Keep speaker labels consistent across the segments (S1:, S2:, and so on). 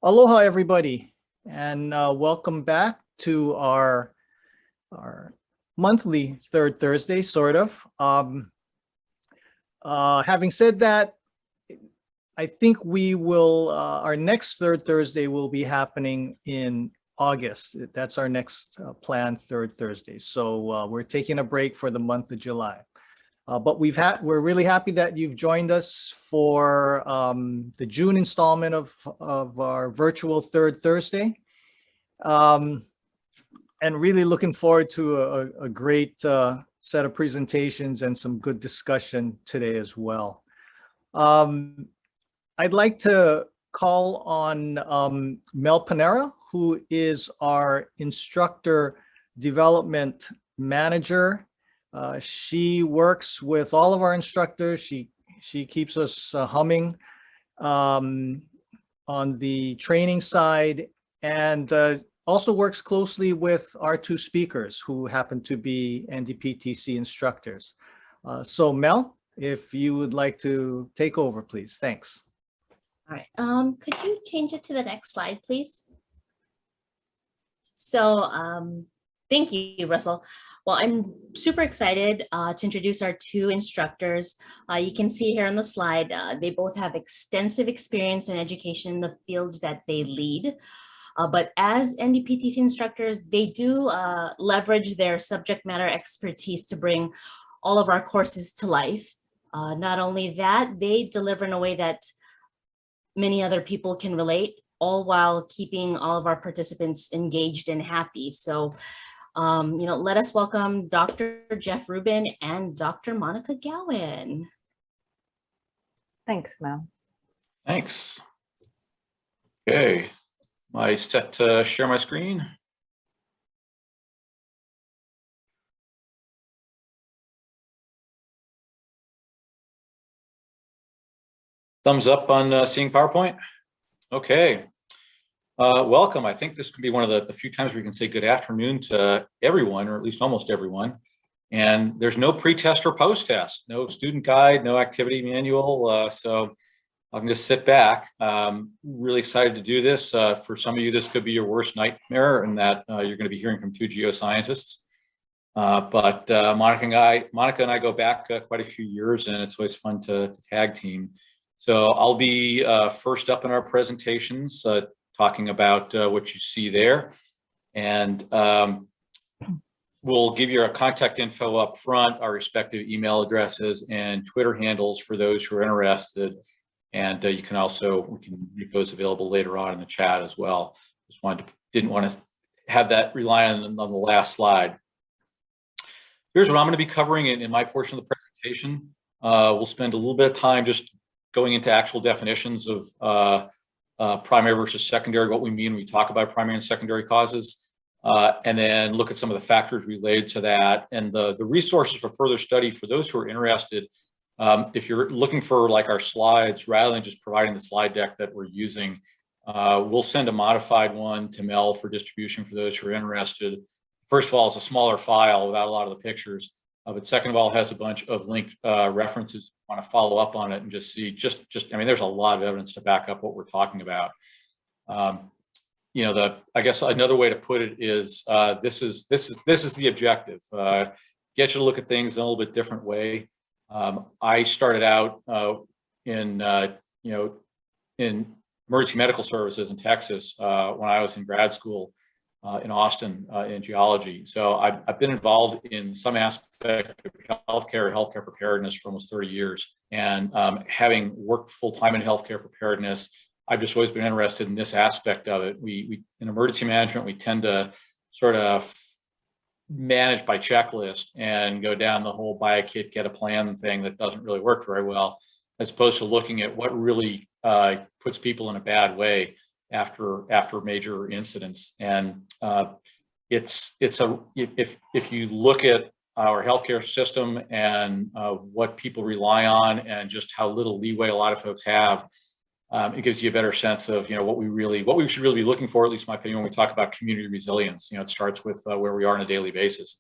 S1: Aloha, everybody, and welcome back to our monthly third Thursday, sort of. Having said that, I think we will, our next third Thursday will be happening in August. That's our next planned third Thursday. So we're taking a break for the month of July. But we're really happy that you've joined us for the June installment of our virtual third Thursday. And really looking forward to a great set of presentations and some good discussion today as well. I'd like to call on Mel Peneyra, who is our instructor development manager. She works with all of our instructors. She keeps us humming on the training side, and also works closely with our two speakers who happen to be NDPTC instructors. So Mel, if you would like to take over, please. Thanks.
S2: All right. Could you change it to the next slide, please? So thank you, Russell. Well, I'm super excited to introduce our two instructors. You can see here on the slide, they both have extensive experience in education in the fields that they lead. But as NDPTC instructors, they do leverage their subject matter expertise to bring all of our courses to life. Not only that, they deliver in a way that many other people can relate, all while keeping all of our participants engaged and happy. So let us welcome Dr. Jeff Rubin and Dr. Monica Gowan.
S3: Thanks, Mel.
S4: Thanks. Okay, am I set to share my screen? Thumbs up on seeing PowerPoint? Okay. Welcome. I think this could be one of the few times we can say good afternoon to everyone, or at least almost everyone. And there's no pre-test or post-test, no student guide, no activity manual. So I can just sit back. Really excited to do this. For some of you, this could be your worst nightmare, in that you're going to be hearing from two geoscientists. But Monica and I go back quite a few years, and it's always fun to tag team. So I'll be first up in our presentations, talking about what you see there. And we'll give you our contact info up front, our respective email addresses and Twitter handles for those who are interested. And we can make those available later on in the chat as well. Didn't want to have that rely on the last slide. Here's what I'm going to be covering in my portion of the presentation. We'll spend a little bit of time just going into actual definitions of primary versus secondary, what we mean when we talk about primary and secondary causes, and then look at some of the factors related to that and the resources for further study for those who are interested. If you're looking for like our slides, rather than just providing the slide deck that we're using, we'll send a modified one to Mel for distribution for those who are interested. First of all, it's a smaller file without a lot of the pictures. But second of all, it has a bunch of linked references. Want to follow up on it and just see, I mean, there's a lot of evidence to back up what we're talking about. I guess another way to put it is this is the objective. Get you to look at things in a little bit different way. I started out in emergency medical services in Texas when I was in grad school. In Austin in geology. So I've been involved in some aspect of healthcare preparedness for almost 30 years. And having worked full-time in healthcare preparedness, I've just always been interested in this aspect of it. We in emergency management, we tend to sort of manage by checklist and go down the whole buy a kit, get a plan thing that doesn't really work very well, as opposed to looking at what really puts people in a bad way after major incidents. And if you look at our healthcare system and what people rely on and just how little leeway a lot of folks have, it gives you a better sense of what we should really be looking for, at least in my opinion, when we talk about community resilience. It starts with where we are on a daily basis.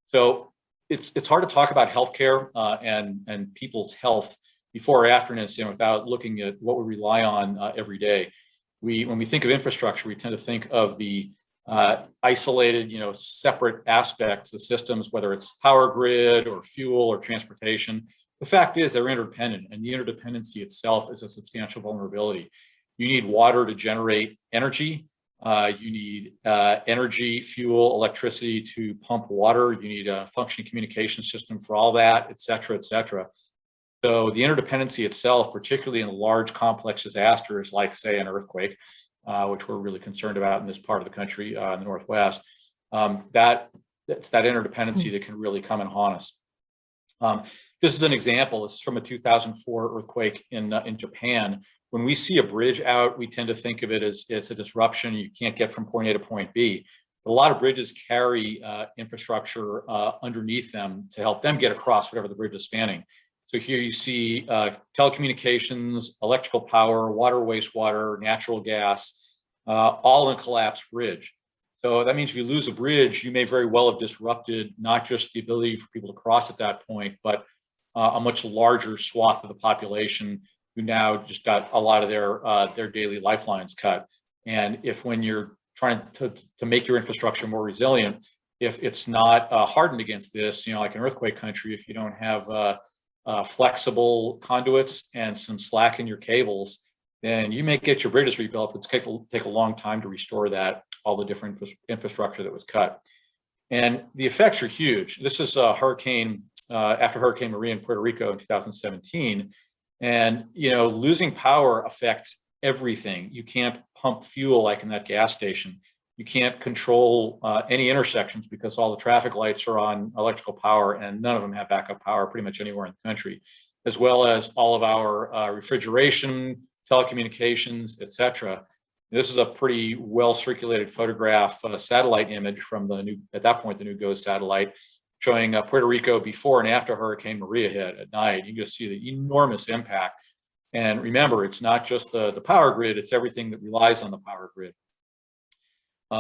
S4: So it's hard to talk about healthcare and people's health before or after an incident without looking at what we rely on every day. when we think of infrastructure, we tend to think of the isolated, separate aspects, the systems, whether it's power grid or fuel or transportation. The fact is they're interdependent, and the interdependency itself is a substantial vulnerability. You need water to generate energy. You need energy, fuel, electricity to pump water. You need a functioning communication system for all that, et cetera, et cetera. So the interdependency itself, particularly in large complex disasters like, say, an earthquake, which we're really concerned about in this part of the country, in the Northwest, it's that interdependency that can really come and haunt us. This is an example. This is from a 2004 earthquake in Japan. When we see a bridge out, we tend to think of it as it's a disruption. You can't get from point A to point B. But a lot of bridges carry infrastructure underneath them to help them get across whatever the bridge is spanning. So here you see telecommunications, electrical power, water, wastewater, natural gas, all in a collapsed bridge. So that means if you lose a bridge, you may very well have disrupted not just the ability for people to cross at that point, but a much larger swath of the population who now just got a lot of their daily lifelines cut. And when you're trying to make your infrastructure more resilient, if it's not hardened against this, like an earthquake country, if you don't have flexible conduits and some slack in your cables, then you may get your bridges rebuilt. It's take a long time to restore all the different infrastructure that was cut. And the effects are huge. This is after Hurricane Maria in Puerto Rico in 2017. And, losing power affects everything. You can't pump fuel like in that gas station. You can't control any intersections because all the traffic lights are on electrical power and none of them have backup power pretty much anywhere in the country, as well as all of our refrigeration, telecommunications, et cetera. This is a pretty well circulated photograph, satellite image from at that point, the new GOES satellite, showing Puerto Rico before and after Hurricane Maria hit at night. You can just see the enormous impact. And remember, it's not just the power grid, it's everything that relies on the power grid.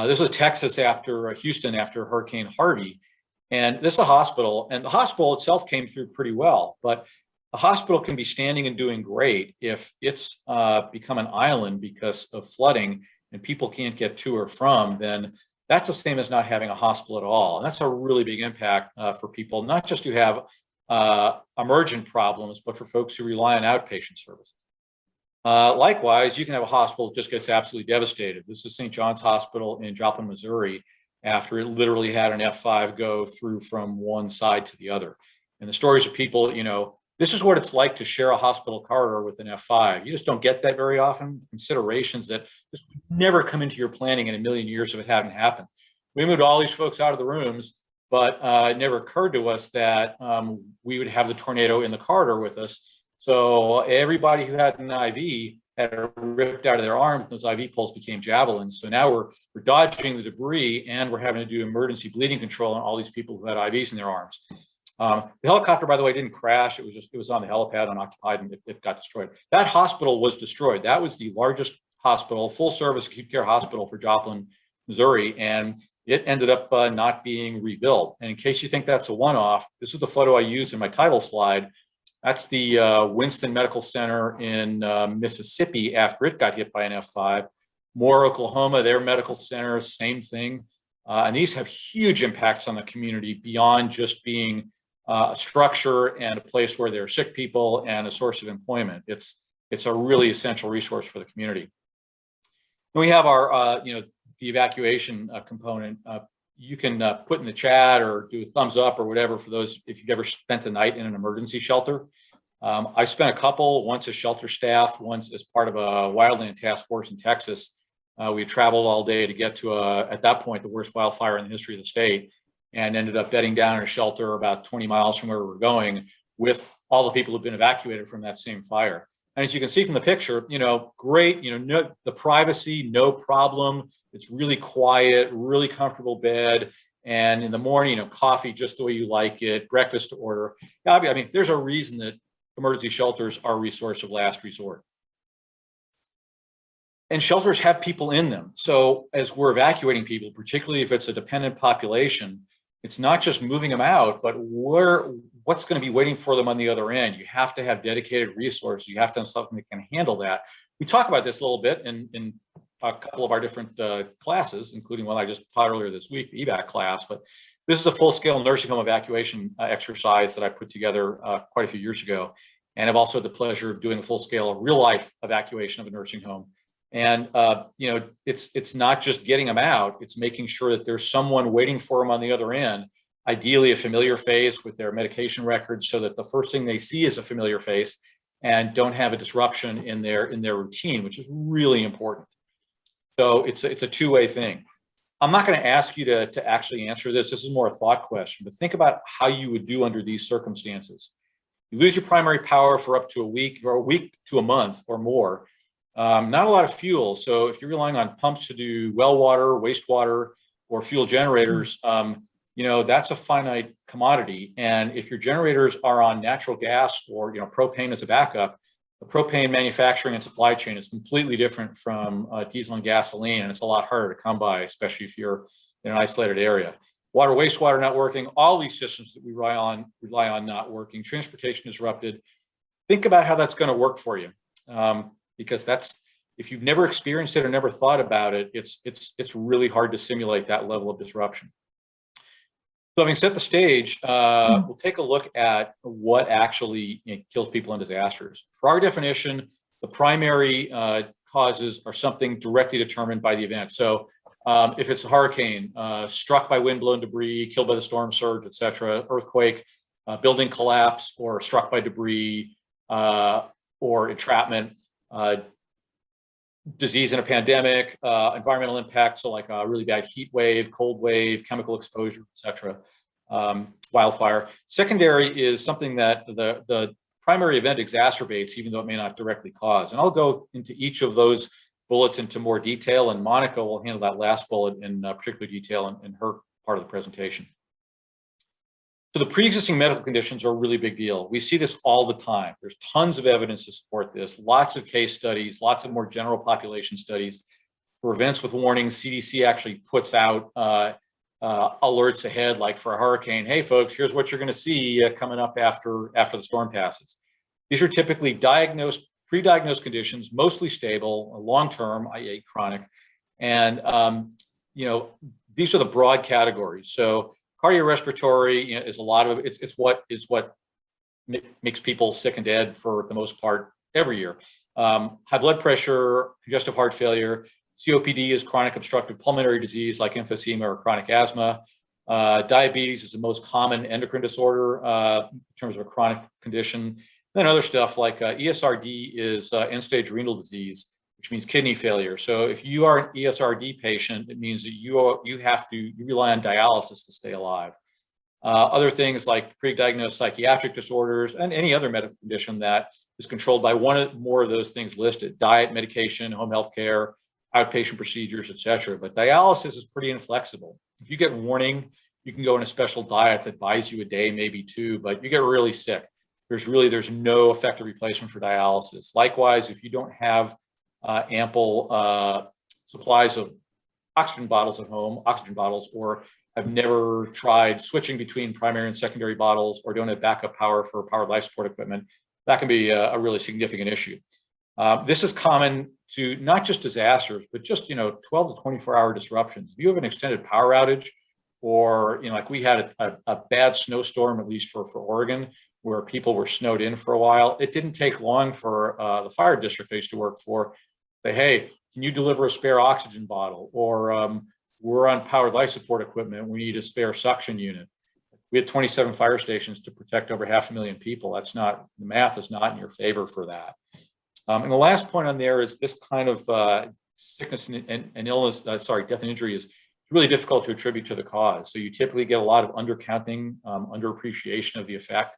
S4: This was Texas Houston after Hurricane Harvey. And this is a hospital, and the hospital itself came through pretty well, but a hospital can be standing and doing great if it's become an island because of flooding and people can't get to or from, then that's the same as not having a hospital at all. And that's a really big impact for people, not just who have emergent problems, but for folks who rely on outpatient services. Likewise, you can have a hospital that just gets absolutely devastated. This is St. John's Hospital in Joplin, Missouri, after it literally had an F5 go through from one side to the other. And the stories of people, this is what it's like to share a hospital corridor with an F5. You just don't get that very often. Considerations that just never come into your planning in a million years if it hadn't happened. We moved all these folks out of the rooms, but it never occurred to us that we would have the tornado in the corridor with us. So everybody who had an IV had it ripped out of their arm. Those IV poles became javelins. So now we're dodging the debris and we're having to do emergency bleeding control on all these people who had IVs in their arms. The helicopter, by the way, didn't crash. It was on the helipad unoccupied and it got destroyed. That hospital was destroyed. That was the largest hospital, full service acute care hospital for Joplin, Missouri. And it ended up not being rebuilt. And in case you think that's a one-off, this is the photo I used in my title slide. That's the Winston Medical Center in Mississippi after it got hit by an F5. Moore, Oklahoma, their medical center, same thing. And these have huge impacts on the community beyond just being a structure and a place where there are sick people and a source of employment. It's a really essential resource for the community. And we have our, the evacuation component. You can put in the chat or do a thumbs up or whatever for those if you've ever spent a night in an emergency shelter. I spent a couple, once as shelter staff, once as part of a wildland task force in Texas. We traveled all day to get to, at that point, the worst wildfire in the history of the state, and ended up bedding down in a shelter about 20 miles from where we were going with all the people who've been evacuated from that same fire. And as you can see from the picture, great, the privacy, no problem. It's really quiet, really comfortable bed. And in the morning, coffee just the way you like it, breakfast to order. I mean, there's a reason that emergency shelters are a resource of last resort. And shelters have people in them. So as we're evacuating people, particularly if it's a dependent population, it's not just moving them out, but what's going to be waiting for them on the other end. You have to have dedicated resources. You have to have something that can handle that. We talk about this a little bit in a couple of our different classes, including one I just taught earlier this week, the EVAC class. But this is a full-scale nursing home evacuation exercise that I put together quite a few years ago. And I've also had the pleasure of doing a full-scale real-life evacuation of a nursing home. And you know, it's not just getting them out; it's making sure that there's someone waiting for them on the other end. Ideally, a familiar face with their medication records, so that the first thing they see is a familiar face, and don't have a disruption in their routine, which is really important. So it's a two-way thing. I'm not going to ask you to actually answer this. This is more a thought question, but think about how you would do under these circumstances. You lose your primary power for up to a week or a week to a month or more. Not a lot of fuel. So if you're relying on pumps to do well water, wastewater, or fuel generators, you know, that's a finite commodity. And if your generators are on natural gas or, you know, propane as a backup, the propane manufacturing and supply chain is completely different from diesel and gasoline, and it's a lot harder to come by, especially if you're in an isolated area. Water, wastewater not working, all these systems that we rely on not working, transportation disrupted. Think about how that's going to work for you, because that's, if you've never experienced it or never thought about it, it's really hard to simulate that level of disruption. So having set the stage, we'll take a look at what actually kills people in disasters. For our definition, the primary causes are something directly determined by the event. So if it's a hurricane, struck by wind-blown debris, killed by the storm surge, et cetera, earthquake, building collapse, or struck by debris, or entrapment, disease in a pandemic, environmental impact, so like a really bad heat wave, cold wave, chemical exposure, et cetera, wildfire. Secondary is something that the primary event exacerbates, even though it may not directly cause. And I'll go into each of those bullets into more detail, and Monica will handle that last bullet in particular detail in her part of the presentation. So the pre-existing medical conditions are a really big deal. We see this all the time. There's tons of evidence to support this, lots of case studies, lots of more general population studies. For events with warnings, CDC actually puts out alerts ahead, like for a hurricane, hey folks, here's what you're gonna see coming up after the storm passes. These are typically pre-diagnosed conditions, mostly stable, long-term, i.e. chronic. And you know, these are the broad categories. So cardiorespiratory, you know, is a lot of it. It's what makes people sick and dead for the most part every year. High blood pressure, congestive heart failure, COPD is chronic obstructive pulmonary disease like emphysema or chronic asthma. Diabetes is the most common endocrine disorder in terms of a chronic condition. Then other stuff like ESRD is end-stage renal disease, which means kidney failure. So if you are an ESRD patient, it means that you rely on dialysis to stay alive. Other things like pre-diagnosed psychiatric disorders and any other medical condition that is controlled by one or more of those things listed: diet, medication, home health care, outpatient procedures, et cetera. But dialysis is pretty inflexible. If you get warning, you can go on a special diet that buys you a day, maybe two, but you get really sick. There's no effective replacement for dialysis. Likewise, if you don't have ample supplies of oxygen bottles at home, or have never tried switching between primary and secondary bottles, or don't have backup power for powered life support equipment, that can be a really significant issue. This is common to not just disasters, but just 12 to 24-hour disruptions. If you have an extended power outage, or like we had a bad snowstorm, at least for Oregon, where people were snowed in for a while, it didn't take long for the fire district I used to work for say, hey, can you deliver a spare oxygen bottle? Or we're on powered life support equipment, we need a spare suction unit. We had 27 fire stations to protect over 500,000 people. That's not, the math is not in your favor for that. And the last point on there is this kind of sickness and illness, death and injury is really difficult to attribute to the cause. So you typically get a lot of undercounting, underappreciation of the effect.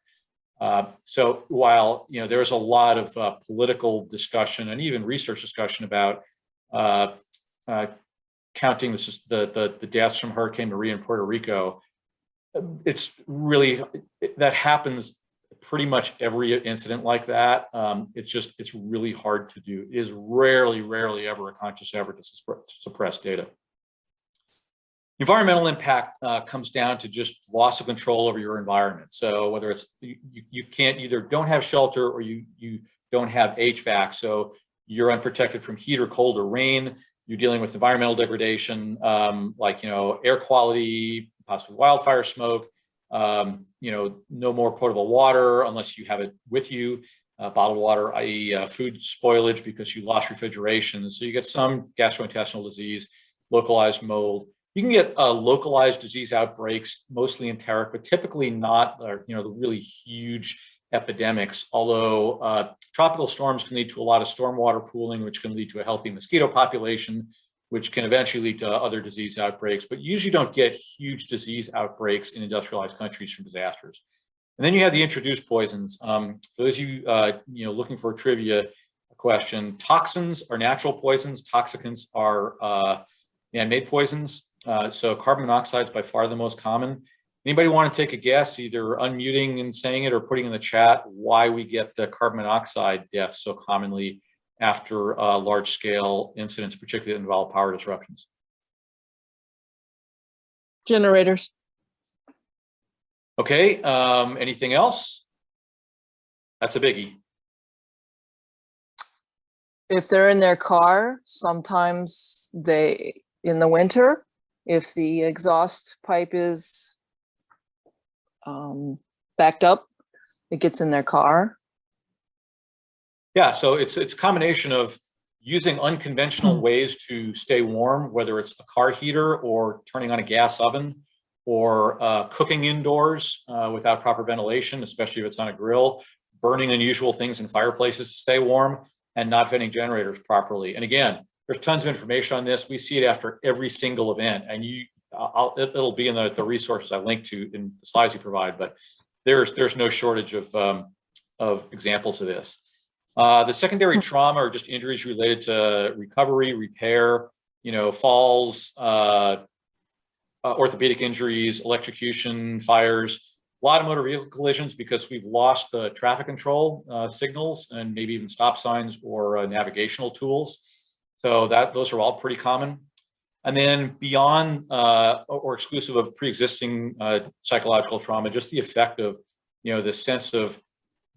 S4: So while there's a lot of political discussion and even research discussion about counting the deaths from Hurricane Maria in Puerto Rico, it's really, that happens pretty much every incident like that. It's really hard to do. It is rarely ever a conscious effort to suppress data. Environmental impact comes down to just loss of control over your environment. So whether it's you can't either don't have shelter or you don't have HVAC, so you're unprotected from heat or cold or rain. you're dealing with environmental degradation, like, air quality, possibly wildfire smoke, no more potable water unless you have it with you, bottled water, i.e. Food spoilage because you lost refrigeration. So you get some gastrointestinal disease, localized mold. You can get localized disease outbreaks, mostly enteric, but typically not, the really huge epidemics, although tropical storms can lead to a lot of stormwater pooling, which can lead to a healthy mosquito population, which can eventually lead to other disease outbreaks, but usually don't get huge disease outbreaks in industrialized countries from disasters. And then you have the introduced poisons. For those of you, looking for a trivia question, toxins are natural poisons. Toxicants are man-made poisons. So carbon monoxide is by far the most common. Anybody want to take a guess, either unmuting and saying it or putting in the chat, why we get the carbon monoxide deaths so commonly after large-scale incidents, particularly that involve power disruptions?
S3: Generators.
S4: Okay, anything else? That's a biggie.
S3: If they're in their car, sometimes in the winter, if the exhaust pipe is backed up, it gets in their car.
S4: Yeah, so it's a combination of using unconventional ways to stay warm, whether it's a car heater or turning on a gas oven, or cooking indoors without proper ventilation, especially if it's on a grill, burning unusual things in fireplaces to stay warm, and not venting generators properly. And again, there's tons of information on this. We see it after every single event, and it'll be in the resources I link to in the slides you provide, but there's no shortage of examples of this. The secondary trauma are just injuries related to recovery, repair, falls, orthopedic injuries, electrocution, fires, a lot of motor vehicle collisions because we've lost the traffic control signals and maybe even stop signs or navigational tools. So those are all pretty common. And then beyond or exclusive of pre-existing psychological trauma, just the effect of, the sense of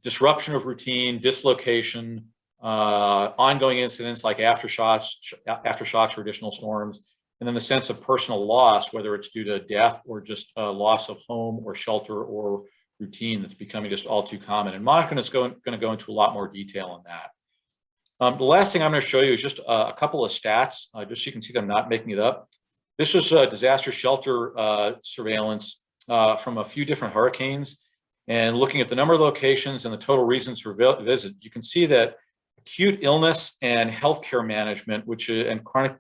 S4: disruption of routine, dislocation, ongoing incidents like aftershocks or additional storms, and then the sense of personal loss, whether it's due to death or just loss of home or shelter or routine that's becoming just all too common. And Monica is going to go into a lot more detail on that. The last thing I'm going to show you is just a couple of stats, just so you can see that I'm not making it up. This is disaster shelter surveillance from a few different hurricanes. And looking at the number of locations and the total reasons for visit, you can see that acute illness and healthcare management, and chronic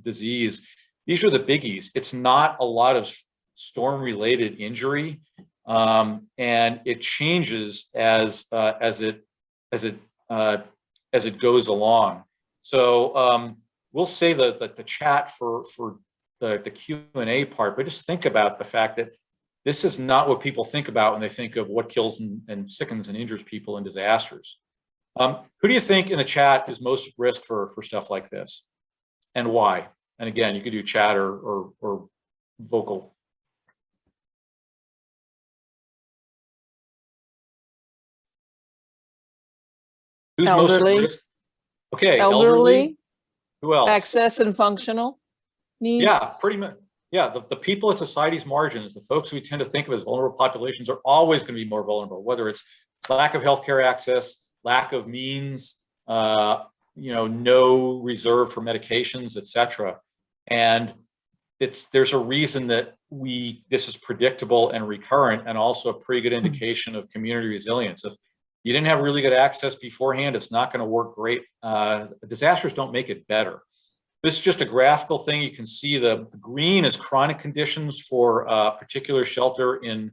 S4: disease, these are the biggies. It's not a lot of storm-related injury, and it changes as it goes along. So we'll save the chat for the Q&A part, but just think about the fact that this is not what people think about when they think of what kills and sickens and injures people in disasters. Who do you think in the chat is most at risk for stuff like this, and why? And again, you could do chat or vocal. Who's
S3: Elderly.
S4: most at risk? Okay,
S3: Elderly.
S4: Who else?
S3: Access and functional needs.
S4: Yeah, pretty much. Yeah, the people at society's margins, the folks we tend to think of as vulnerable populations, are always going to be more vulnerable, whether it's lack of healthcare access, lack of means, no reserve for medications, et cetera. And there's a reason that this is predictable and recurrent, and also a pretty good indication of community resilience. If you didn't have really good access beforehand, it's not going to work great. Disasters don't make it better. This is just a graphical thing. You can see the green is chronic conditions for a particular shelter in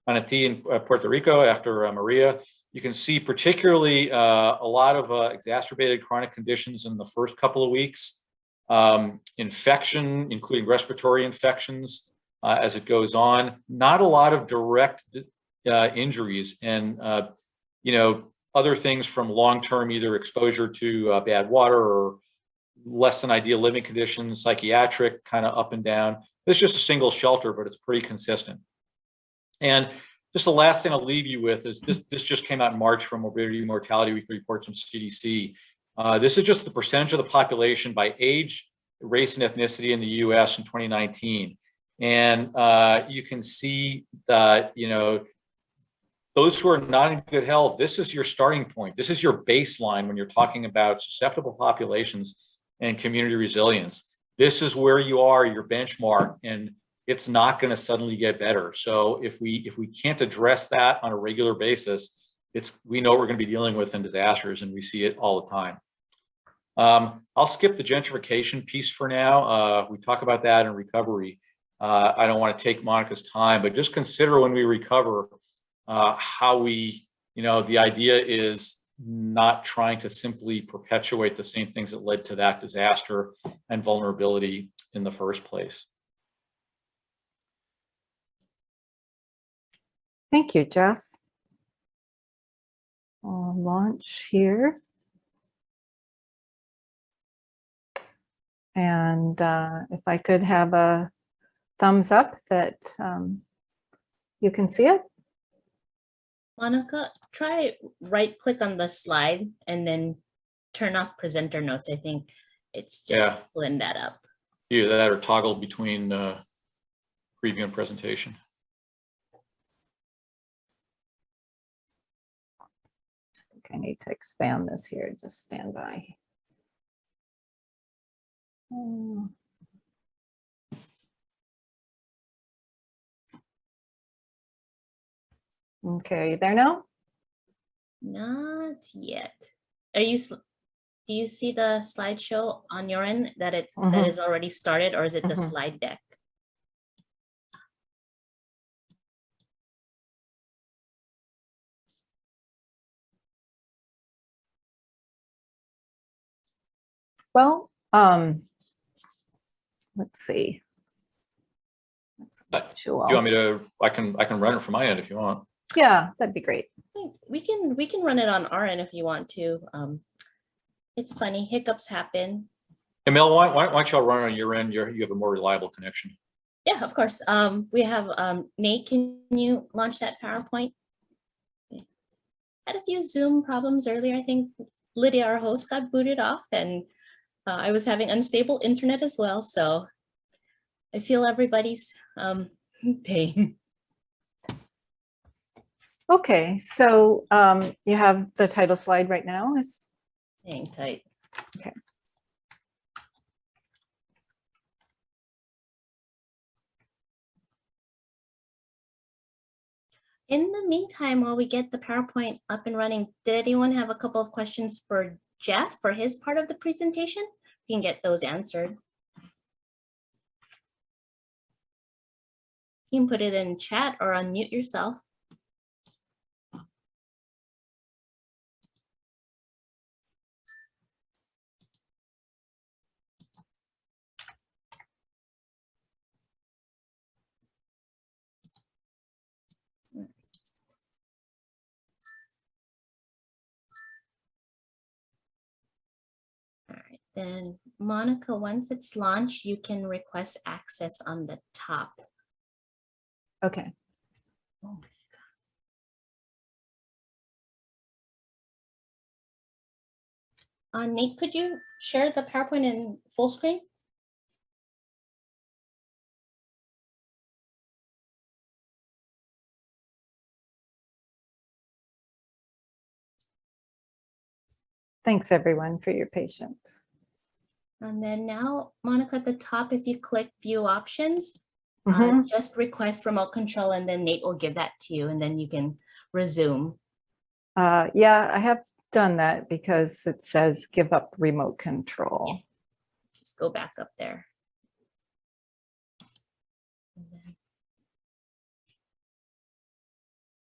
S4: Manatí in Puerto Rico after Maria. You can see particularly a lot of exacerbated chronic conditions in the first couple of weeks. Infection, including respiratory infections as it goes on. Not a lot of direct injuries, and other things from long-term either exposure to bad water or less than ideal living conditions, psychiatric, kind of up and down. It's just a single shelter, but it's pretty consistent. And just the last thing I'll leave you with is this just came out in March from Morbidity and Mortality Weekly Reports from CDC. This is just the percentage of the population by age, race and ethnicity in the US in 2019. And you can see that, those who are not in good health, this is your starting point. This is your baseline when you're talking about susceptible populations and community resilience. This is where you are, your benchmark, and it's not going to suddenly get better. So if we can't address that on a regular basis, we know what we're going to be dealing with in disasters, and we see it all the time. I'll skip the gentrification piece for now. We talk about that in recovery. I don't want to take Monica's time, but just consider when we recover how the idea is not trying to simply perpetuate the same things that led to that disaster and vulnerability in the first place.
S5: Thank you, Jeff. I'll launch here. And if I could have a thumbs up that you can see it.
S2: Monica, try right click on the slide and then turn off presenter notes. I think it's just pulling that up.
S4: Either that or toggle between preview and presentation.
S5: I think I need to expand this here. Just stand by. Okay, there now?
S2: Not yet. Do you see the slideshow on your end that that is already started, or is it the slide deck?
S5: Well, let's see.
S4: Do you want me to? I can run it from my end if you want.
S5: Yeah, that'd be great.
S2: We can run it on our end if you want to. It's funny, hiccups happen.
S4: Hey Mel, why don't y'all run on your end? You have a more reliable connection.
S2: Yeah, of course. We have Nate. Can you launch that PowerPoint? Had a few Zoom problems earlier. I think Lydia, our host, got booted off, and I was having unstable internet as well. So I feel everybody's pain.
S5: Okay, so you have the title slide right now.
S2: Hang tight.
S5: Okay.
S2: In the meantime, while we get the PowerPoint up and running, did anyone have a couple of questions for Jeff for his part of the presentation? We can get those answered. You can put it in chat or unmute yourself. Then Monica, once it's launched, you can request access on the top.
S5: Okay.
S2: Oh. Nate, could you share the PowerPoint in full screen?
S5: Thanks everyone for your patience.
S2: And then now, Monica, at the top, if you click view options, just request remote control, and then Nate will give that to you, and then you can resume.
S5: Yeah, I have done that because it says give up remote control.
S2: Yeah. Just go back up there.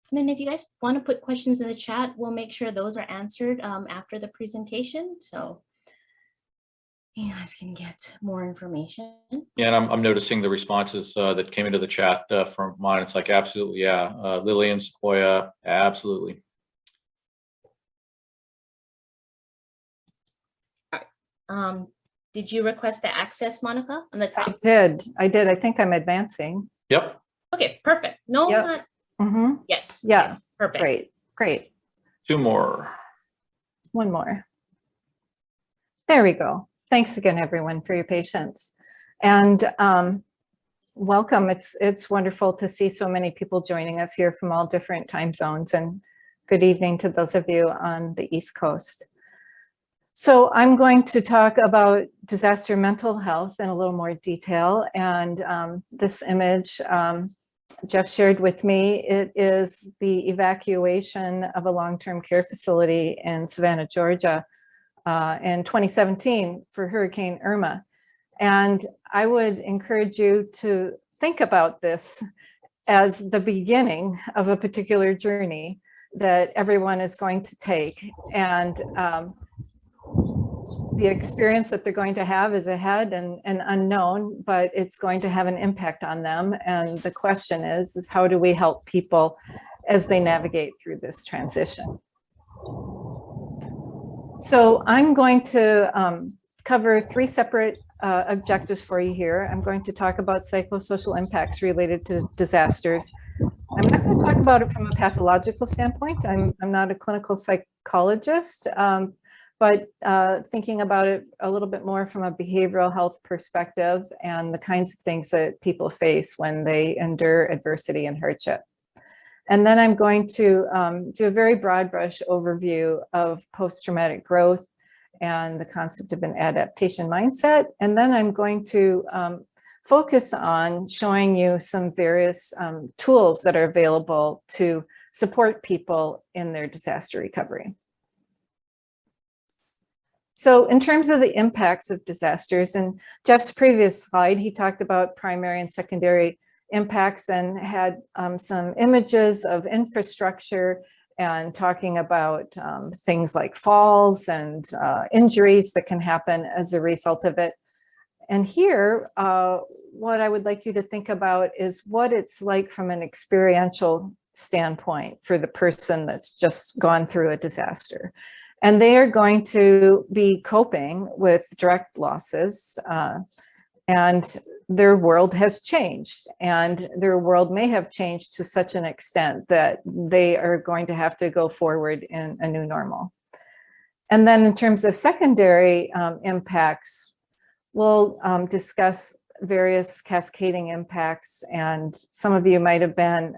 S2: And then if you guys want to put questions in the chat, we'll make sure those are answered after the presentation. So you guys can get more information.
S4: Yeah, and I'm noticing the responses that came into the chat from mine. It's like, absolutely, yeah. Lillian, Sequoia, absolutely.
S2: Did you request the access, Monica, on the top?
S5: I did. I think I'm advancing.
S4: Yep.
S2: Okay, perfect. No,
S5: Yep.
S2: not. Yes.
S5: Yeah.
S2: Perfect.
S5: Great.
S4: Two more.
S5: One more. There we go. thanks again, everyone, for your patience. And welcome. It's wonderful to see so many people joining us here from all different time zones. And good evening to those of you on the East Coast. So I'm going to talk about disaster mental health in a little more detail. And this image Jeff shared with me, it is the evacuation of a long-term care facility in Savannah, Georgia in 2017 for Hurricane Irma. And I would encourage you to think about this as the beginning of a particular journey that everyone is going to take. And the experience that they're going to have is ahead and unknown, but it's going to have an impact on them. And the question is how do we help people as they navigate through this transition? So I'm going to cover three separate objectives for you here. I'm going to talk about psychosocial impacts related to disasters. I'm not going to talk about it from a pathological standpoint. I'm not a clinical psychologist, but thinking about it a little bit more from a behavioral health perspective and the kinds of things that people face when they endure adversity and hardship. And then I'm going to do a very broad brush overview of post-traumatic growth and the concept of an adaptation mindset. And then I'm going to focus on showing you some various tools that are available to support people in their disaster recovery. So in terms of the impacts of disasters, in Jeff's previous slide, he talked about primary and secondary impacts and had some images of infrastructure and talking about things like falls and injuries that can happen as a result of it. And here, what I would like you to think about is what it's like from an experiential standpoint for the person that's just gone through a disaster. And they are going to be coping with direct losses, and their world has changed, and their world may have changed to such an extent that they are going to have to go forward in a new normal. And then in terms of secondary impacts, we'll discuss various cascading impacts, and some of you might have been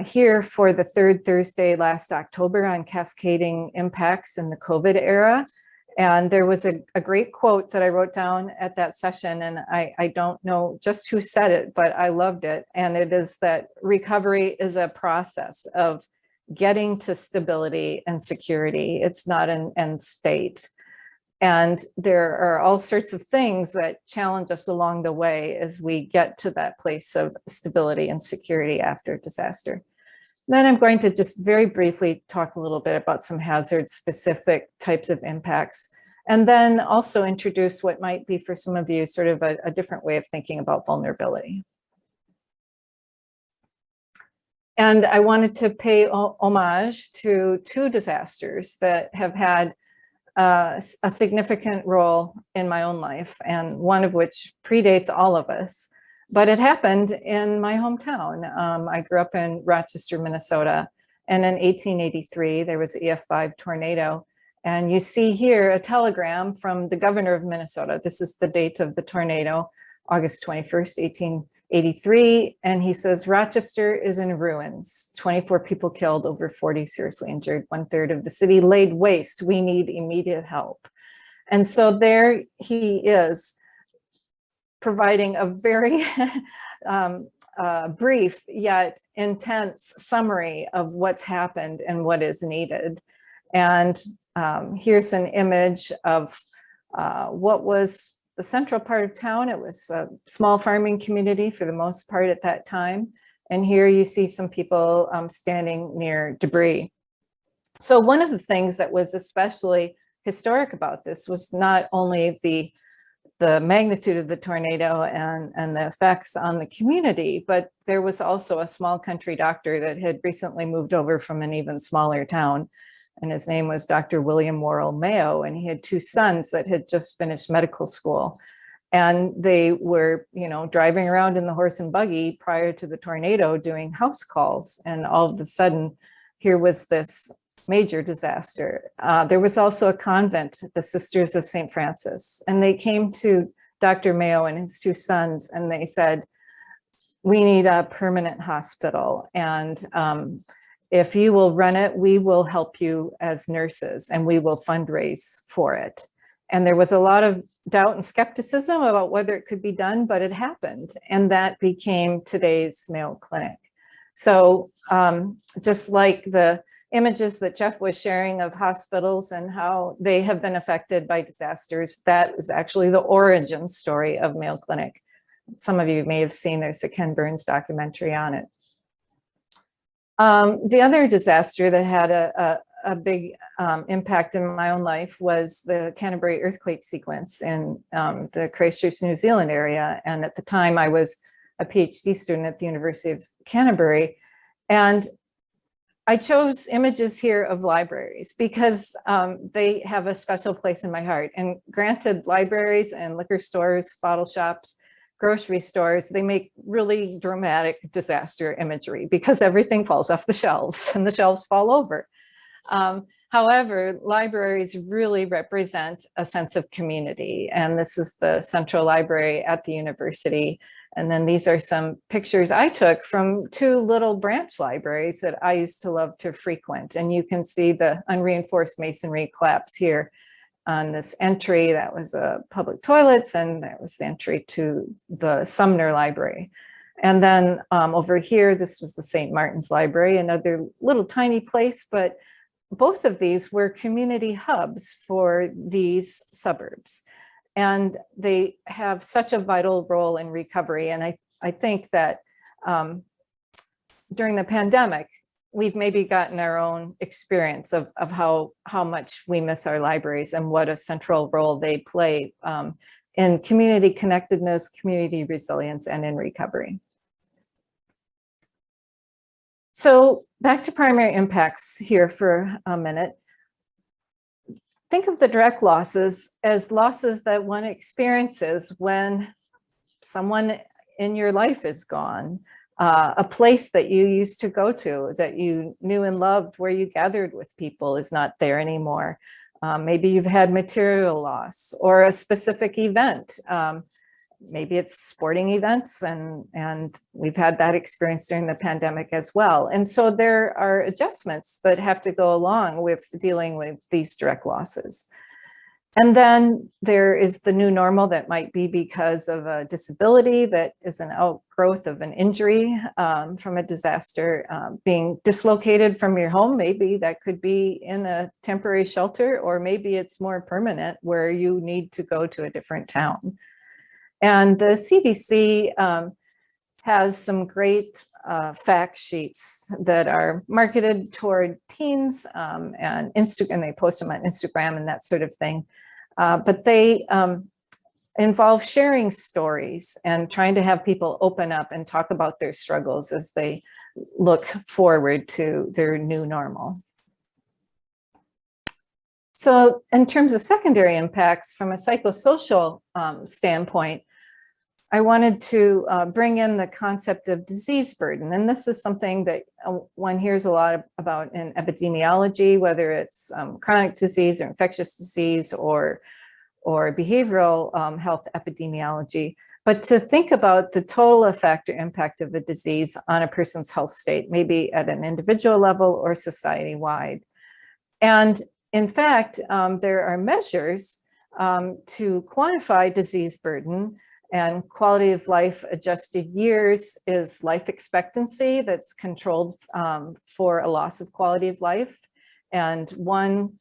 S5: here for the third Thursday last October on cascading impacts in the COVID era. And there was a great quote that I wrote down at that session, and I don't know just who said it, but I loved it. And it is that recovery is a process of getting to stability and security. It's not an end state. And there are all sorts of things that challenge us along the way as we get to that place of stability and security after disaster. Then I'm going to just very briefly talk a little bit about some hazard-specific types of impacts, and then also introduce what might be for some of you sort of a different way of thinking about vulnerability. And I wanted to pay homage to two disasters that have had a significant role in my own life, and one of which predates all of us. But it happened in my hometown. I grew up in Rochester, Minnesota, and in 1883, there was an EF5 tornado. And you see here a telegram from the governor of Minnesota. This is the date of the tornado, August 21st, 1883. And he says, Rochester is in ruins, 24 people killed, over 40 seriously injured, 1/3 of the city laid waste. We need immediate help. And so there he is, providing a very brief yet intense summary of what's happened and what is needed. And here's an image of what was the central part of town. It was a small farming community for the most part at that time. And here you see some people standing near debris. So one of the things that was especially historic about this was not only the magnitude of the tornado and the effects on the community, but there was also a small country doctor that had recently moved over from an even smaller town. And his name was Dr. William Worrell Mayo, and he had two sons that had just finished medical school. And they were, driving around in the horse and buggy prior to the tornado doing house calls. And all of a sudden, here was this major disaster. There was also a convent, the Sisters of St. Francis, and they came to Dr. Mayo and his two sons, and they said, we need a permanent hospital. And if you will run it, we will help you as nurses and we will fundraise for it. And there was a lot of doubt and skepticism about whether it could be done, but it happened. And that became today's Mayo Clinic. So just like the images that Jeff was sharing of hospitals and how they have been affected by disasters, that is actually the origin story of Mayo Clinic. Some of you may have seen, there's a Ken Burns documentary on it. The other disaster that had a big impact in my own life was the Canterbury Earthquake sequence in the Christchurch, New Zealand area. And at the time I was a PhD student at the University of Canterbury. And I chose images here of libraries because they have a special place in my heart. And granted, libraries and liquor stores, bottle shops, grocery stores, they make really dramatic disaster imagery because everything falls off the shelves and the shelves fall over. However, libraries really represent a sense of community. And this is the Central Library at the university. And then these are some pictures I took from two little branch libraries that I used to love to frequent. And you can see the unreinforced masonry collapse here on this entry. That was public toilets, and that was the entry to the Sumner Library. And then over here, this was the St. Martin's Library, another little tiny place, but both of these were community hubs for these suburbs. And they have such a vital role in recovery. And I think that during the pandemic, we've maybe gotten our own experience of how much we miss our libraries and what a central role they play in community connectedness, community resilience, and in recovery. So back to primary impacts here for a minute. Think of the direct losses as losses that one experiences when someone in your life is gone. A place that you used to go to, that you knew and loved, where you gathered with people, is not there anymore. Maybe you've had material loss or a specific event. Maybe it's sporting events, and we've had that experience during the pandemic as well. And so there are adjustments that have to go along with dealing with these direct losses. And then there is the new normal that might be because of a disability that is an outgrowth of an injury from a disaster, being dislocated from your home. Maybe that could be in a temporary shelter, or maybe it's more permanent where you need to go to a different town. And the CDC has some great fact sheets that are marketed toward teens and they post them on Instagram and that sort of thing. But they involve sharing stories and trying to have people open up and talk about their struggles as they look forward to their new normal. So in terms of secondary impacts from a psychosocial standpoint, I wanted to bring in the concept of disease burden. And this is something that one hears a lot about in epidemiology, whether it's chronic disease or infectious disease or behavioral health epidemiology. But to think about the total effect or impact of a disease on a person's health state, maybe at an individual level or society-wide. And in fact, there are measures to quantify disease burden. And quality of life adjusted years is life expectancy that's controlled for a loss of quality of life. And 1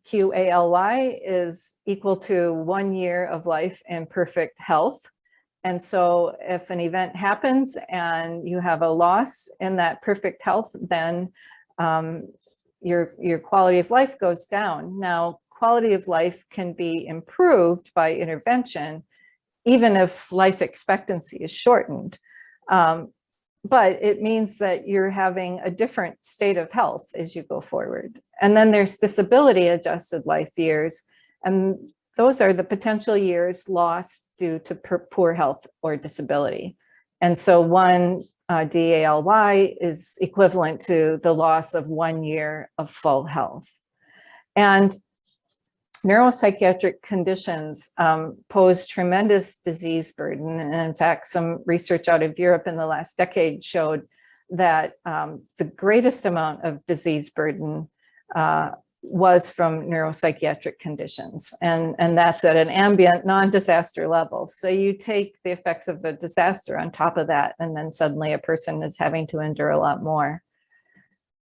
S5: QALY is equal to 1 year of life in perfect health. And so if an event happens and you have a loss in that perfect health, then your quality of life goes down. Now, quality of life can be improved by intervention, even if life expectancy is shortened. But it means that you're having a different state of health as you go forward. And then there's disability adjusted life years. And those are the potential years lost due to poor health or disability. And so 1 DALY is equivalent to the loss of 1 year of full health. And neuropsychiatric conditions pose tremendous disease burden. And in fact, some research out of Europe in the last decade showed that the greatest amount of disease burden was from neuropsychiatric conditions. And that's at an ambient non-disaster level. So you take the effects of a disaster on top of that, and then suddenly a person is having to endure a lot more.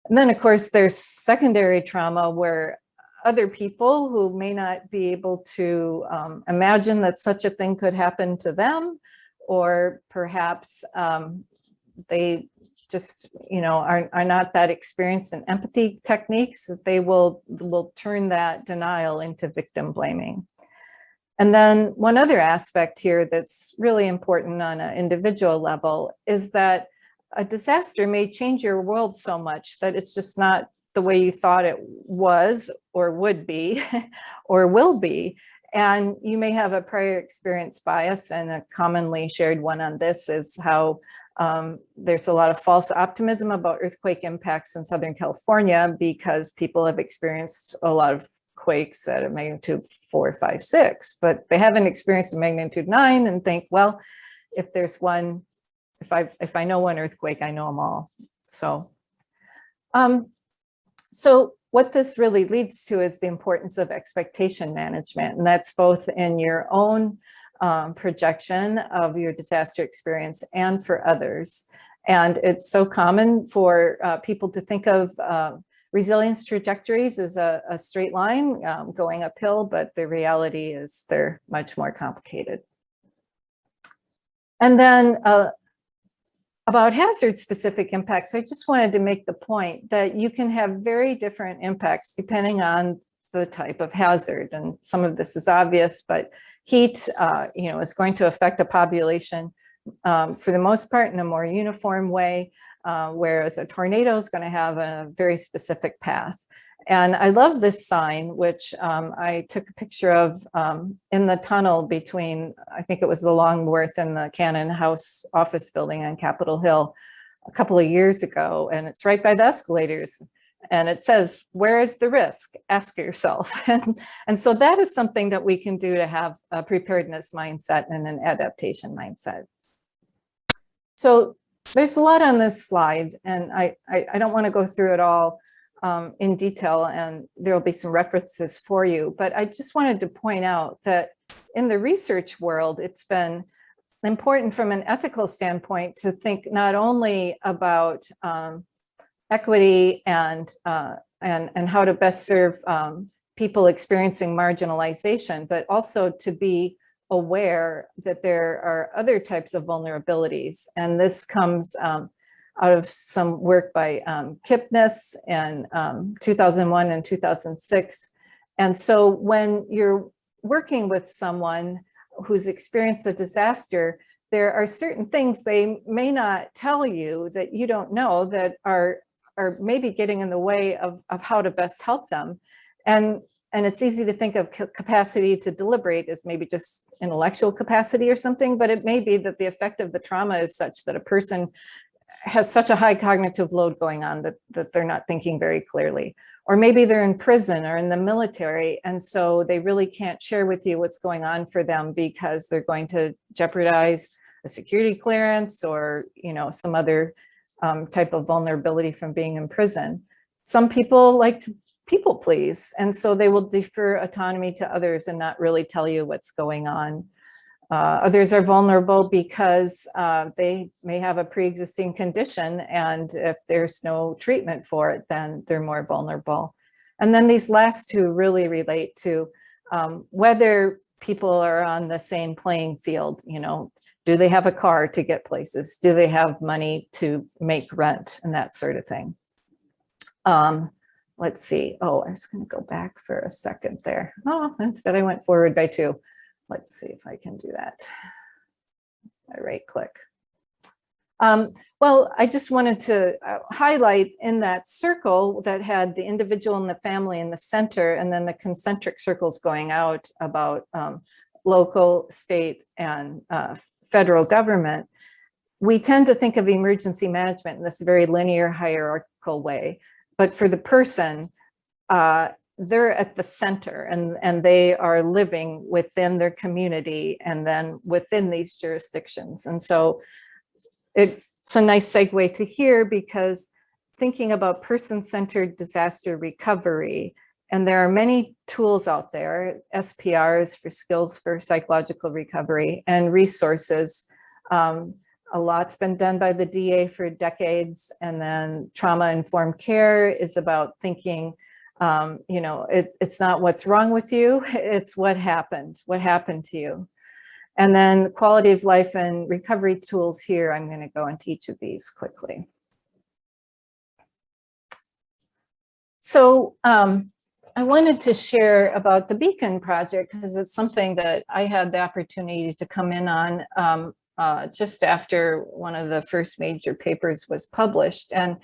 S5: And then of course, there's secondary trauma where other people who may not be able to imagine that such a thing could happen to them, or perhaps they just, are not that experienced in empathy techniques, that they will turn that denial into victim blaming. And then one other aspect here that's really important on an individual level is that a disaster may change your world so much that it's just not the way you thought it was or would be or will be. And you may have a prior experience bias, and a commonly shared one on this is how there's a lot of false optimism about earthquake impacts in Southern California because people have experienced a lot of quakes at a magnitude 4, 5, 6, but they haven't experienced a magnitude 9 and think, well, if there's one, if I know one earthquake, I know them all. So what this really leads to is the importance of expectation management, and that's both in your own projection of your disaster experience and for others. And it's so common for people to think of resilience trajectories as a straight line going uphill, but the reality is they're much more complicated. And then about hazard-specific impacts, I just wanted to make the point that you can have very different impacts depending on the type of hazard. And some of this is obvious, but heat, is going to affect a population for the most part in a more uniform way, whereas a tornado is going to have a very specific path. And I love this sign, which I took a picture of in the tunnel between, I think it was the Longworth and the Cannon House office building on Capitol Hill a couple of years ago. And it's right by the escalators. And it says, where is the risk? Ask yourself. And so that is something that we can do to have a preparedness mindset and an adaptation mindset. So there's a lot on this slide, and I don't want to go through it all in detail, and there will be some references for you. But I just wanted to point out that in the research world, it's been important from an ethical standpoint to think not only about equity and how to best serve people experiencing marginalization, but also to be aware that there are other types of vulnerabilities. And this comes out of some work by Kipnis in 2001 and 2006. And so when you're working with someone who's experienced a disaster, there are certain things they may not tell you that you don't know that are maybe getting in the way of how to best help them. And it's easy to think of capacity to deliberate as maybe just intellectual capacity or something, but it may be that the effect of the trauma is such that a person has such a high cognitive load going on that they're not thinking very clearly. Or maybe they're in prison or in the military, and so they really can't share with you what's going on for them because they're going to jeopardize a security clearance or some other type of vulnerability from being in prison. Some people like to people please, and so they will defer autonomy to others and not really tell you what's going on. Others are vulnerable because they may have a pre-existing condition, and if there's no treatment for it, then they're more vulnerable. And then these last two really relate to whether people are on the same playing field. Do they have a car to get places? Do they have money to make rent and that sort of thing? Let's see. Oh, I was going to go back for a second there. Oh, instead I went forward by 2. Let's see if I can do that. I right click. Well, I just wanted to highlight in that circle that had the individual and the family in the center, and then the concentric circles going out about local, state, and federal government. we tend to think of emergency management in this very linear hierarchical way, but for the person, they're at the center and they are living within their community and then within these jurisdictions. And so it's a nice segue to here, because thinking about person-centered disaster recovery, and there are many tools out there, SPRs for skills for psychological recovery, and resources. A lot's been done by the DA for decades, and then trauma-informed care is about thinking, you know, it's not what's wrong with you, it's what happened to you. And then quality of life and recovery tools here, I'm going to go into each of these quickly. So I wanted to share about the Beacon project, because it's something that I had the opportunity to come in on just after one of the first major papers was published. And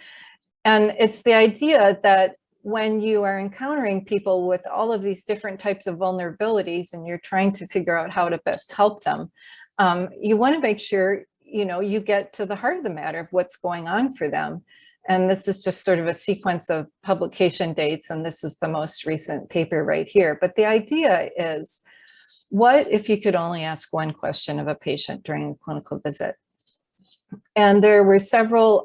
S5: it's the idea that when you are encountering people with all of these different types of vulnerabilities and you're trying to figure out how to best help them, you want to make sure, you know, you get to the heart of the matter of what's going on for them. And this is just sort of a sequence of publication dates, and this is the most recent paper right here. But the idea is, what if you could only ask one question of a patient during a clinical visit? And there were several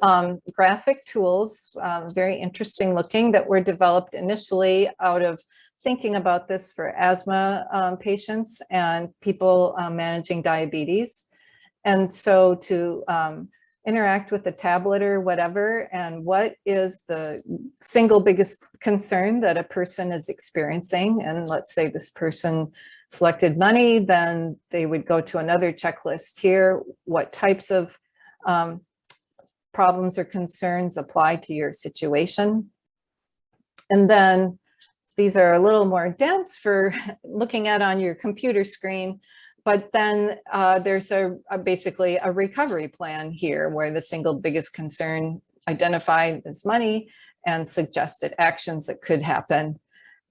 S5: graphic tools, very interesting looking, that were developed initially out of thinking about this for asthma patients and people managing diabetes. And so to interact with a tablet or whatever, and what is the single biggest concern that a person is experiencing? And let's say this person selected money, then they would go to another checklist here. What types of problems or concerns apply to your situation? And then these are a little more dense for looking at on your computer screen, but then there's basically a recovery plan here, where the single biggest concern identified is money and suggested actions that could happen.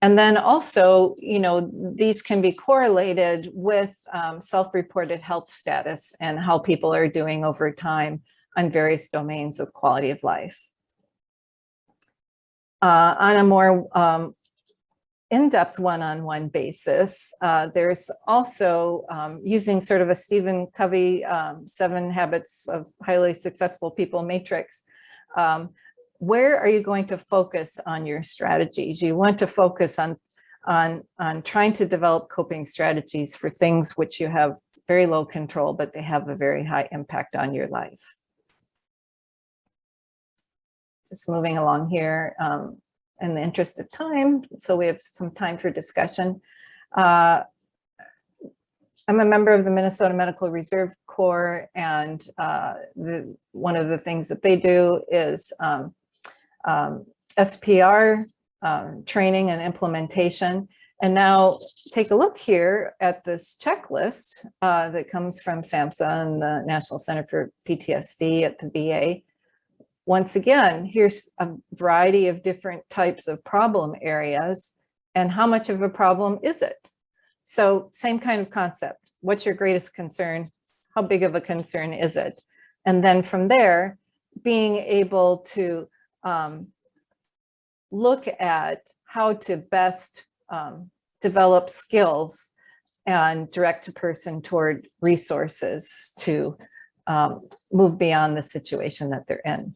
S5: And then also, you know, these can be correlated with self-reported health status and how people are doing over time on various domains of quality of life. On a more in-depth one-on-one basis, there's also using sort of a Stephen Covey 7 Habits of Highly Successful People matrix. Where are you going to focus on your strategies? You want to focus on trying to develop coping strategies for things which you have very low control, but they have a very high impact on your life. Just moving along here in the interest of time, so we have some time for discussion. I'm a member of the Minnesota Medical Reserve Corps, and one of the things that they do is SPR training and implementation. And now take a look here at this checklist that comes from SAMHSA and the National Center for PTSD at the VA. Once again, here's a variety of different types of problem areas, and how much of a problem is it? So same kind of concept. What's your greatest concern? How big of a concern is it? And then from there, being able to look at how to best develop skills and direct a person toward resources to move beyond the situation that they're in.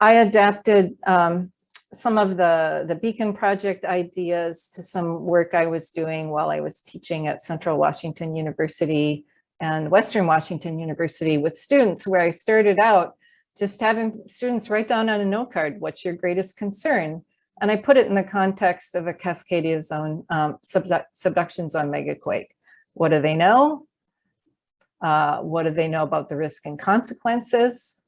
S5: I adapted some of the Beacon project ideas to some work I was doing while I was teaching at Central Washington University and Western Washington University with students, where I started out just having students write down on a note card, what's your greatest concern? And I put it in the context of a Cascadia zone subduction zone megaquake. What do they know? What do they know about the risk and consequences?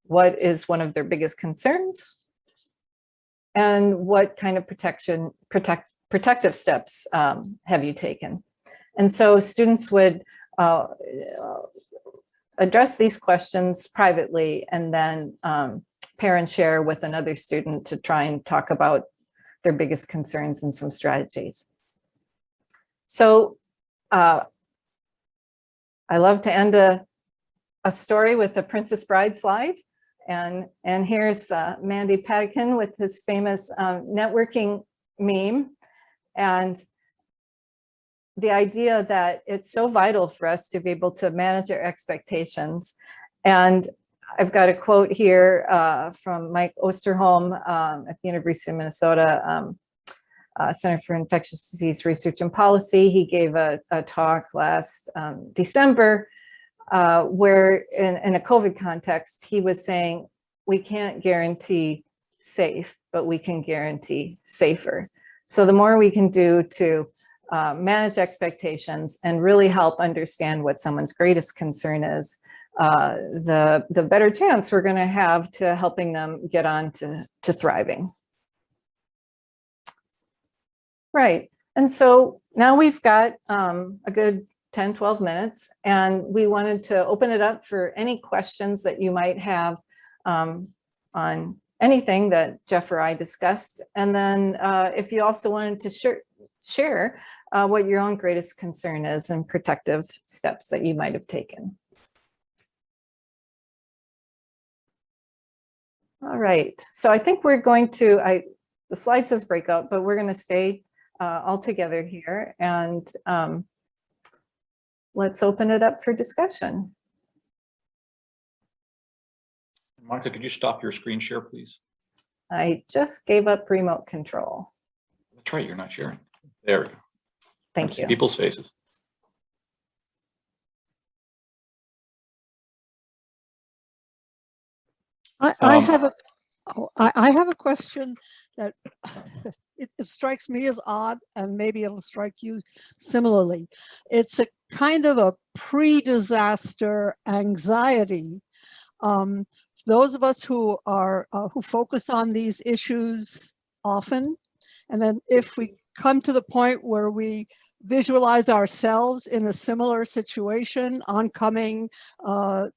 S5: What is one of their biggest concerns? And what kind of protective steps have you taken? And so students would address these questions privately, and then pair and share with another student to try and talk about their biggest concerns and some strategies. So I love to end a a story with the Princess Bride slide. And here's Mandy Patinkin with his famous networking meme. And the idea that it's so vital for us to be able to manage our expectations. And I've got a quote here from Mike Osterholm at the University of Minnesota Center for Infectious Disease Research and Policy. He gave a talk last December where in a COVID context, he was saying, we can't guarantee safe, but we can guarantee safer. So the more we can do to manage expectations and really help understand what someone's greatest concern is, the better chance we're going to have to helping them get on to thriving. Right. And so now we've got a good 10, 12 minutes, and we wanted to open it up for any questions that you might have on anything that Jeff or I discussed. And then if you also wanted to share what your own greatest concern is and protective steps that you might have taken. All right, so I think we're going to, the slide says breakout, but we're going to stay all together here, and let's open it up for discussion.
S4: Monica, could you stop your screen share, please?
S5: I just gave up remote control.
S4: That's right, you're not sharing. There we go.
S5: Thank you.
S4: People's faces.
S6: I have a question that it strikes me as odd, and maybe it'll strike you similarly. It's a kind of a pre-disaster anxiety. Those of us who are who focus on these issues often, and then if we come to the point where we visualize ourselves in a similar situation, oncoming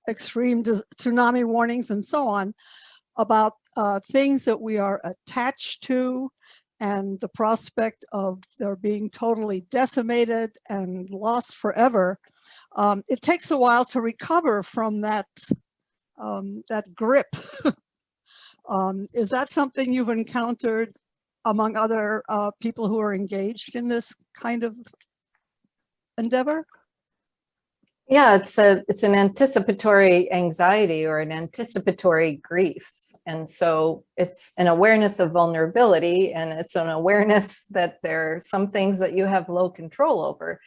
S6: extreme tsunami warnings and so on, about things that we are attached to and the prospect of their being totally decimated and lost forever, it takes a while to recover from that, that grip. Is that something you've encountered among other people who are engaged in this kind of endeavor?
S5: Yeah, it's an anticipatory anxiety or an anticipatory grief. And so it's an awareness of vulnerability, and it's an awareness that there are some things that you have low control over.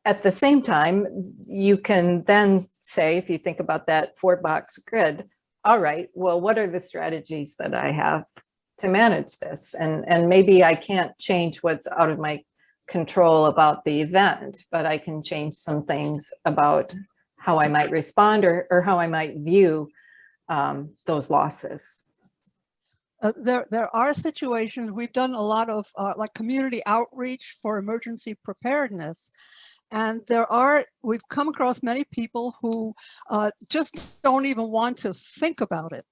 S5: At the same time, you can then say, if you think about that 4-box grid, all right, well, what are the strategies that I have to manage this? And maybe I can't change what's out of my control about the event, but I can change some things about how I might respond or how I might view those losses.
S6: There are situations, we've done a lot of like community outreach for emergency preparedness. And we've come across many people who just don't even want to think about it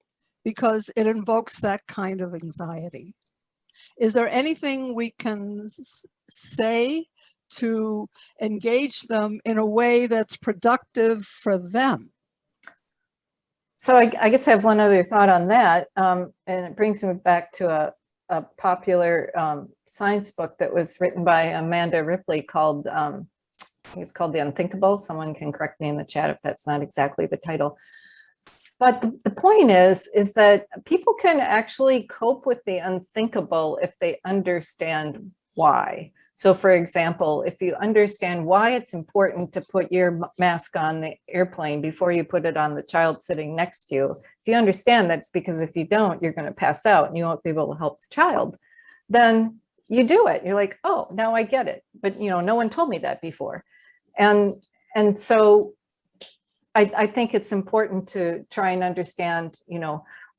S6: because it invokes that kind of anxiety. Is there anything we can say to engage them in a way that's productive for them?
S5: So I guess I have one other thought on that, and it brings me back to a popular science book that was written by Amanda Ripley called, I think it's called The Unthinkable. Someone can correct me in the chat if that's not exactly the title. But the point is that people can actually cope with the unthinkable if they understand why. So for example, if you understand why it's important to put your mask on the airplane before you put it on the child sitting next to you, if you understand that's because if you don't, you're going to pass out and you won't be able to help the child, then you do it. You're like, oh, now I get it. But no one told me that before. And so I think it's important to try and understand,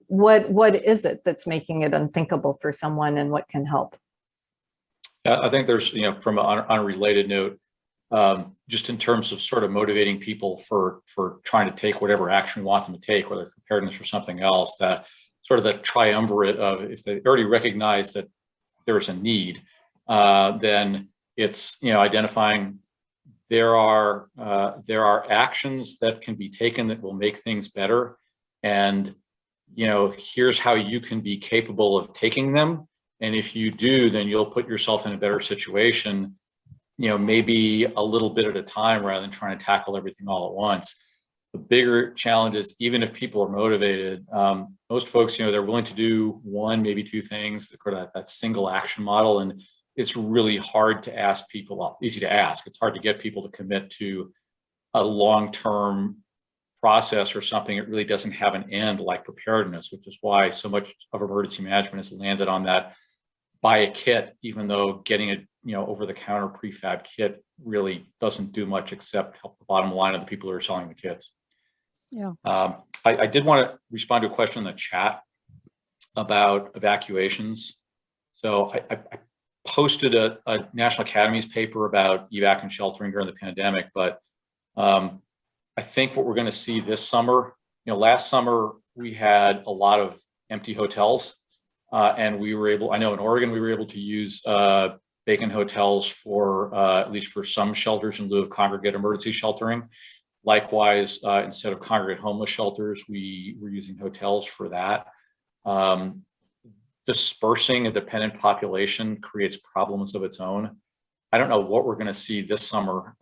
S5: what is it that's making it unthinkable for someone and what can help.
S4: I think there's, from on a related note, just in terms of sort of motivating people for trying to take whatever action we want them to take, whether preparedness or something else, that sort of the triumvirate of if they already recognize that there's a need, then it's, identifying there are actions that can be taken that will make things better, and here's how you can be capable of taking them. And if you do, then you'll put yourself in a better situation, maybe a little bit at a time rather than trying to tackle everything all at once. The bigger challenge is, even if people are motivated, most folks, they're willing to do one, maybe two things, that single action model. And it's really hard to ask people, well, easy to ask. It's hard to get people to commit to a long-term process or something. It really doesn't have an end like preparedness, which is why so much of emergency management has landed on that buy a kit, even though getting a over-the-counter prefab kit really doesn't do much except help the bottom line of the people who are selling the kits.
S6: Yeah.
S4: I did want to respond to a question in the chat about evacuations. So I posted a National Academies paper about evac and sheltering during the pandemic, but I think what we're going to see this summer, last summer we had a lot of empty hotels, and we were able, I know in Oregon, we were able to use vacant hotels for, at least for some shelters, in lieu of congregate emergency sheltering. Likewise, instead of congregate homeless shelters, we were using hotels for that. Dispersing a dependent population creates problems of its own. I don't know what we're going to see this summer,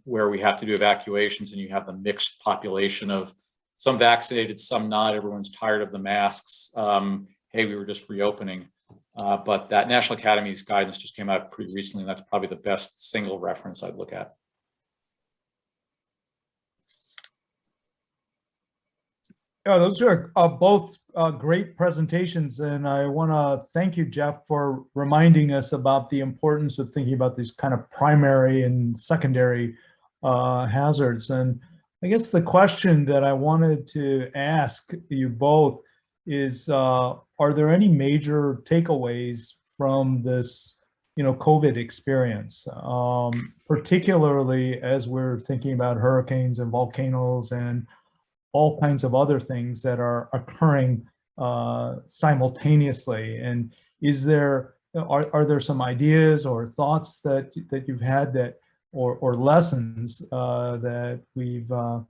S4: where we have to do evacuations and you have the mixed population of some vaccinated, some not. Everyone's tired of the masks. Hey, we were just reopening. But that National Academies guidance just came out pretty recently, and that's probably the best single reference I'd look at.
S7: Yeah, those are both great presentations, and I want to thank you, Jeff, for reminding us about the importance of thinking about these kind of primary and secondary hazards. And I guess the question that I wanted to ask you both is, are there any major takeaways from this, COVID experience, particularly as we're thinking about hurricanes and volcanoes and all kinds of other things that are occurring simultaneously? And are there some ideas or thoughts that you've had that, or lessons that we've gotten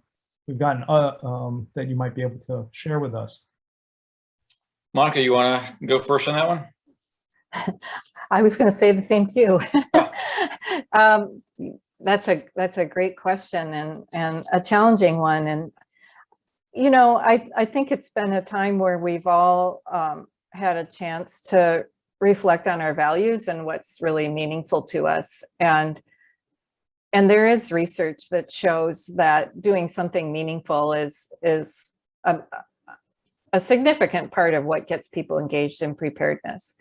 S7: that you might be able to share with us?
S4: Monica, you want to go first on that one?
S5: I was going to say the same too. That's a great question and a challenging one. And I think it's been a time where we've all had a chance to reflect on our values and what's really meaningful to us. And there is research that shows that doing something meaningful is a significant part of what gets people engaged in preparedness.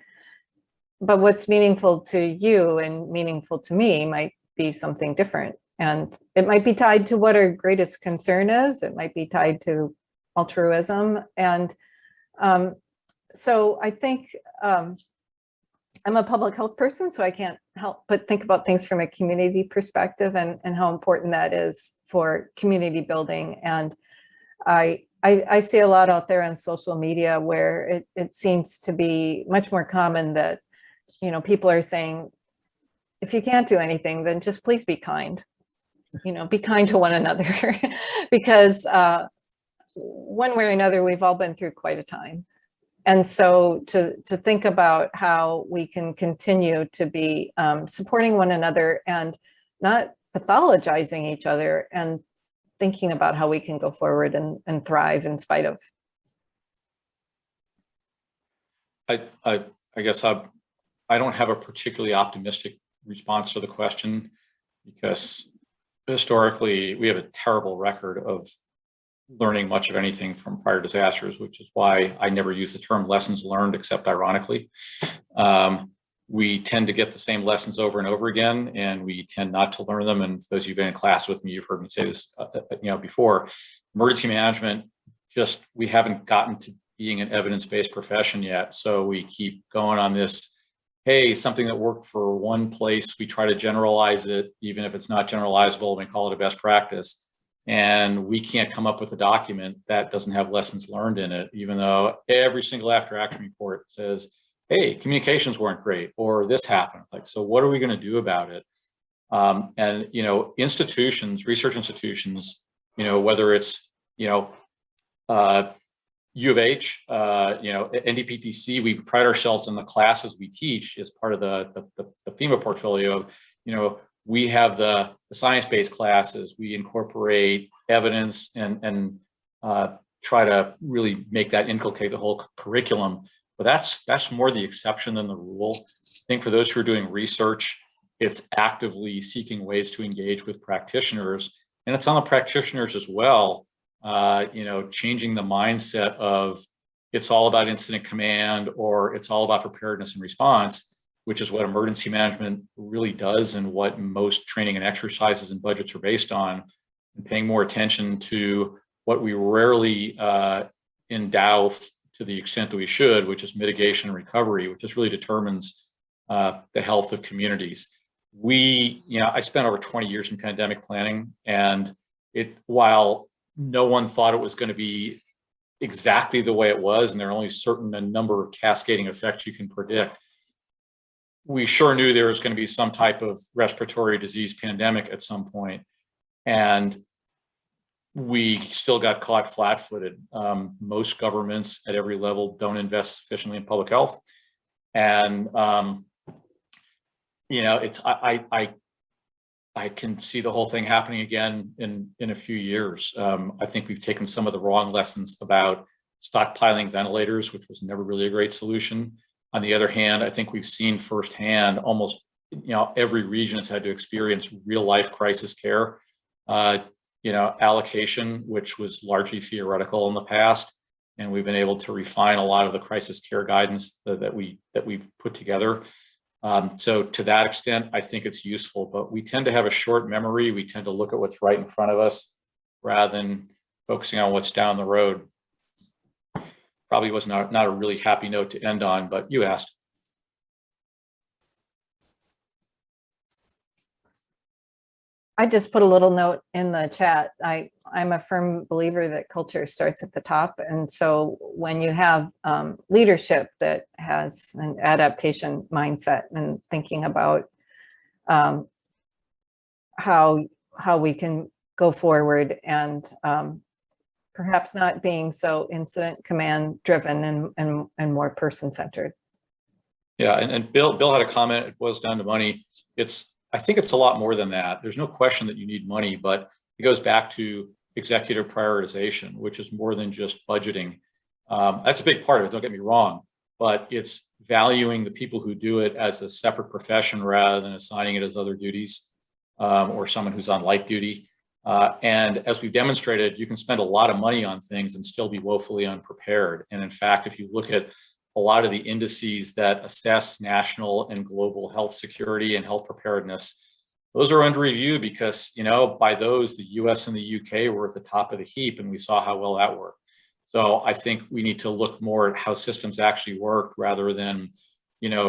S5: But what's meaningful to you and meaningful to me might be something different. And it might be tied to what our greatest concern is. It might be tied to altruism. And so I think I'm a public health person, so I can't help but think about things from a community perspective and how important that is for community building. And I see a lot out there on social media where it seems to be much more common that, people are saying, if you can't do anything, then just please be kind. Be kind to one another because one way or another, we've all been through quite a time. And so to think about how we can continue to be supporting one another and not pathologizing each other, and thinking about how we can go forward and thrive in spite of.
S4: I guess I don't have a particularly optimistic response to the question, because historically we have a terrible record of learning much of anything from prior disasters, which is why I never use the term lessons learned, except ironically. We tend to get the same lessons over and over again, and we tend not to learn them. And for those of you who've been in class with me, you've heard me say this before. Emergency management, we haven't gotten to being an evidence-based profession yet. So we keep going on this, hey, something that worked for one place, we try to generalize it, even if it's not generalizable, we call it a best practice. And we can't come up with a document that doesn't have lessons learned in it, even though every single after action report says, hey, communications weren't great, or this happened. It's like, so what are we going to do about it? And, institutions, research institutions, whether it's, U of H, NDPTC, we pride ourselves in the classes we teach as part of the FEMA portfolio. We have the science-based classes. We incorporate evidence and try to really make that inculcate the whole curriculum. But that's more the exception than the rule. I think for those who are doing research, it's actively seeking ways to engage with practitioners, and it's on the practitioners as well. Changing the mindset of it's all about incident command or it's all about preparedness and response, which is what emergency management really does and what most training and exercises and budgets are based on, and paying more attention to what we rarely endow to the extent that we should, which is mitigation and recovery, which just really determines the health of communities. I spent over 20 years in pandemic planning, and while no one thought it was going to be exactly the way it was, and there are only a number of cascading effects you can predict, we sure knew there was going to be some type of respiratory disease pandemic at some point, and we still got caught flat-footed. Most governments at every level don't invest sufficiently in public health, and I can see the whole thing happening again in a few years. I think we've taken some of the wrong lessons about stockpiling ventilators, which was never really a great solution. On the other hand, I think we've seen firsthand almost every region has had to experience real life crisis care. Allocation, which was largely theoretical in the past, and we've been able to refine a lot of the crisis care guidance that we've put together. So to that extent, I think it's useful, but we tend to have a short memory. We tend to look at what's right in front of us rather than focusing on what's down the road. Probably was not a really happy note to end on, but you asked.
S5: I just put a little note in the chat. I'm a firm believer that culture starts at the top. And so when you have leadership that has an adaptation mindset and thinking about how we can go forward and perhaps not being so incident command driven and more person centered.
S4: Yeah, and Bill had a comment. It boils down to money. I think it's a lot more than that. There's no question that you need money, but it goes back to executive prioritization, which is more than just budgeting. That's a big part of it, don't get me wrong, but it's valuing the people who do it as a separate profession rather than assigning it as other duties or someone who's on light duty. And as we've demonstrated, you can spend a lot of money on things and still be woefully unprepared. And in fact, if you look at a lot of the indices that assess national and global health security and health preparedness, those are under review because, by those, the US and the UK were at the top of the heap, and we saw how well that worked. So I think we need to look more at how systems actually work rather than,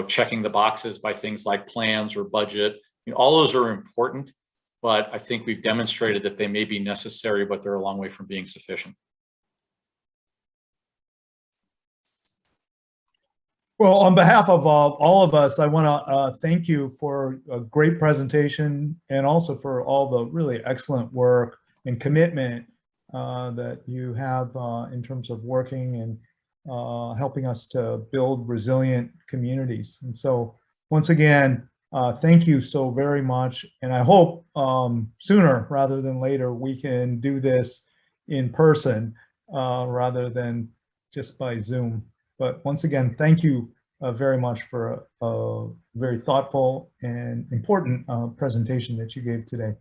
S4: checking the boxes by things like plans or budget. All those are important, but I think we've demonstrated that they may be necessary, but they're a long way from being sufficient.
S7: Well, on behalf of all of us, I want to thank you for a great presentation and also for all the really excellent work and commitment that you have in terms of working and helping us to build resilient communities. And so once again, thank you so very much. And I hope sooner rather than later, we can do this in person rather than just by Zoom. But once again, thank you very much for a very thoughtful and important presentation that you gave today.